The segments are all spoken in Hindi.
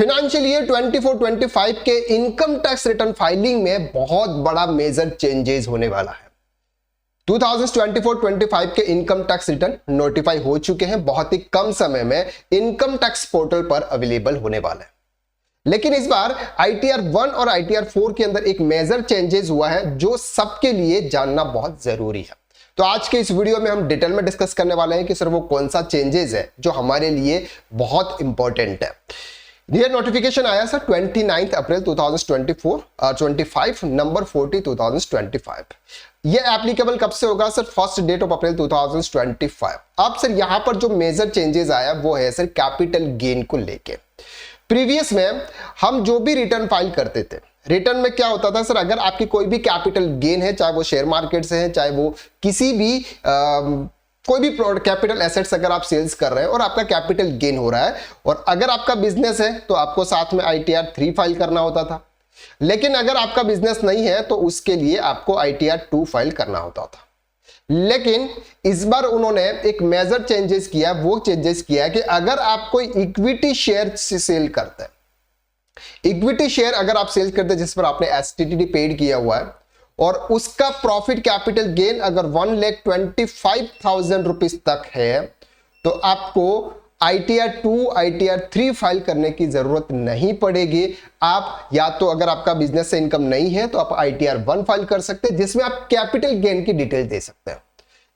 फाइनेंशियल ईयर 24-25 के इनकम टैक्स रिटर्न फाइलिंग में बहुत बड़ा मेजर चेंजेस होने वाला है। 2024-25 के इनकम टैक्स रिटर्न नोटिफाई हो चुके हैं, बहुत ही कम समय में इनकम टैक्स पोर्टल पर अवेलेबल होने वाले हैं। लेकिन इस बार ITR 1 और ITR 4 के अंदर एक मेजर चेंजेस हुआ है जो सबके लिए जानना बहुत जरूरी है। तो आज के इस वीडियो में हम डिटेल में डिस्कस करने वाले हैं कि सर वो कौन सा चेंजेस है जो हमारे लिए बहुत इंपॉर्टेंट है। ये नोटिफिकेशन आया सर 29 अप्रैल 2024 और 25 नंबर 40 2025। ये एप्लीकेबल कब से होगा sir? First date of April 2025। अब सर यहां पर जो मेजर चेंजेस आया वो है सर कैपिटल गेन को लेके। प्रीवियस में हम जो भी रिटर्न फाइल करते थे, रिटर्न में क्या होता था सर, अगर आपकी कोई भी कैपिटल गेन है, चाहे वो शेयर मार्केट से है, चाहे वो किसी भी कोई भी कैपिटल एसेट्स अगर आप सेल्स कर रहे हैं और आपका कैपिटल गेन हो रहा है, और अगर आपका बिजनेस है तो आपको साथ में ITR 3 फाइल करना होता था। लेकिन अगर आपका बिजनेस नहीं है तो उसके लिए आपको ITR 2 फाइल करना होता था। लेकिन इस बार उन्होंने एक मेजर चेंजेस किया, वो चेंजेस किया कि अगर आप कोई इक्विटी शेयर से सेल करते हैं, इक्विटी शेयर अगर आप सेल करते हैं जिस पर आपने STT पेड किया हुआ है और उसका प्रॉफिट कैपिटल गेन अगर 1,25,000 रुपीज तक है, तो आपको ITR 2 ITR 3 फाइल करने की जरूरत नहीं पड़ेगी। आप या तो अगर आपका बिजनेस से इनकम नहीं है तो आप ITR 1 फाइल कर सकते हैं जिसमें आप कैपिटल गेन की डिटेल दे सकते हैं,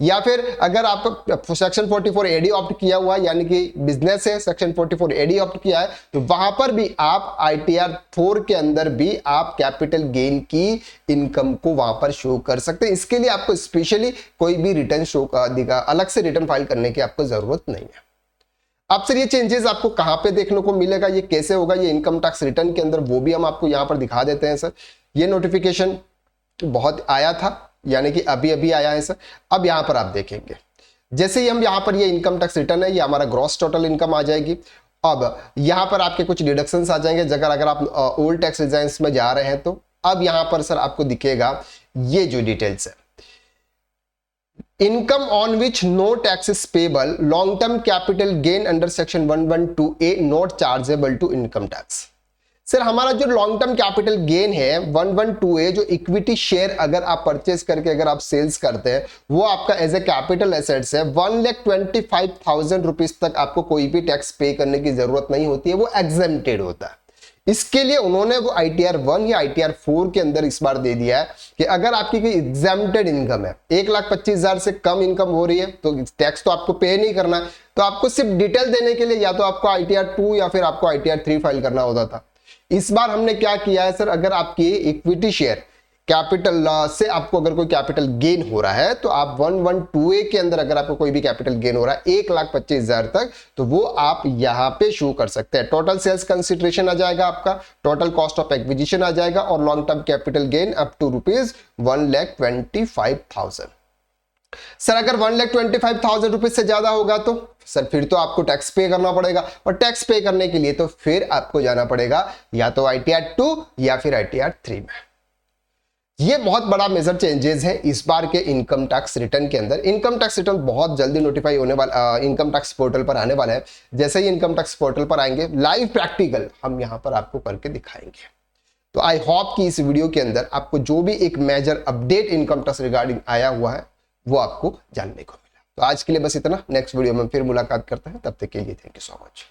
या फिर अगर आप सेक्शन 44 AD ऑप्ट किया हुआ है यानी कि बिजनेस है, सेक्शन 44 AD ऑप्ट किया है, तो वहां पर भी आप ITR 4 के अंदर भी आप कैपिटल गेन की इनकम को वहां पर शो कर सकते हैं। इसके लिए आपको स्पेशली कोई भी रिटर्न शो देगा, अलग से रिटर्न फाइल करने की आपको जरूरत नहीं है। अब सर ये चेंजेस आपको कहां पे देखने को मिलेगा, ये कैसे होगा, ये इनकम टैक्स रिटर्न के अंदर, वो भी हम आपको यहां पर दिखा देते हैं। सर ये नोटिफिकेशन बहुत आया था, यानी कि अभी अभी आया है सर। अब यहां पर आप देखेंगे जैसे ही हम यहां पर ये इनकम टैक्स रिटर्न है, ये हमारा ग्रॉस टोटल इनकम आ जाएगी। अब यहां पर आपके कुछ डिडक्शंस आ जाएंगे अगर आप ओल्ड टैक्स रिजाइंस में जा रहे हैं तो। अब यहां पर सर आपको दिखेगा ये जो डिटेल्स है, income on which no taxes payable, long term capital gain under section 112A not chargeable to income tax. Sir हमारा जो लॉन्ग टर्म कैपिटल गेन है 112A, जो इक्विटी शेयर अगर आप परचेज करके अगर आप सेल्स करते हैं, वो आपका एज ए कैपिटल एसेट्स है। 1,25,000 रुपीज तक आपको कोई भी टैक्स पे करने की जरूरत नहीं होती है, वो एग्जेम्प्टेड होता है। इसके लिए उन्होंने वो ITR 1 या ITR 4 के अंदर इस बार दे दिया है कि अगर आपकी कोई एग्जेम्प्टेड इनकम है, 1,25,000 से कम इनकम हो रही है, तो टैक्स तो आपको पे नहीं करना है, तो आपको सिर्फ डिटेल देने के लिए या तो आपको ITR 2 या फिर आपको ITR 3 फाइल करना होता था। इस बार हमने क्या किया है सर, अगर आपकी इक्विटी शेयर कैपिटल से आपको अगर कोई कैपिटल गेन हो रहा है, तो आप 112A के अंदर अगर आपको कोई भी कैपिटल गेन हो रहा है 1,25,000 तक, तो वो आप यहां पे शो कर सकते हैं। टोटल सेल्स कंसिडरेशन आ जाएगा आपका, टोटल कॉस्ट ऑफ एक्विजिशन आ जाएगा, और long term capital gain up to ₹1,25,000। Sir अगर 1,25,000 रुपीज से ज्यादा होगा तो सर फिर तो आपको टैक्स पे करना पड़ेगा, और टैक्स पे करने के लिए तो फिर आपको जाना पड़ेगा या तो ITR 2 या फिर ITR 3 में। ये बहुत बड़ा मेजर चेंजेस है इस बार के इनकम टैक्स रिटर्न के अंदर। इनकम टैक्स रिटर्न बहुत जल्दी नोटिफाई होने वाला, इनकम टैक्स पोर्टल पर आने वाला है। जैसे ही इनकम टैक्स पोर्टल पर आएंगे, लाइव प्रैक्टिकल हम यहां पर आपको करके दिखाएंगे। तो आई होप कि इस वीडियो के अंदर आपको जो भी एक major update income tax regarding आया हुआ है वो आपको जानने को मिला। तो आज के लिए बस इतना, नेक्स्ट वीडियो में फिर मुलाकात करते हैं, तब तक के लिए थैंक यू सो मच।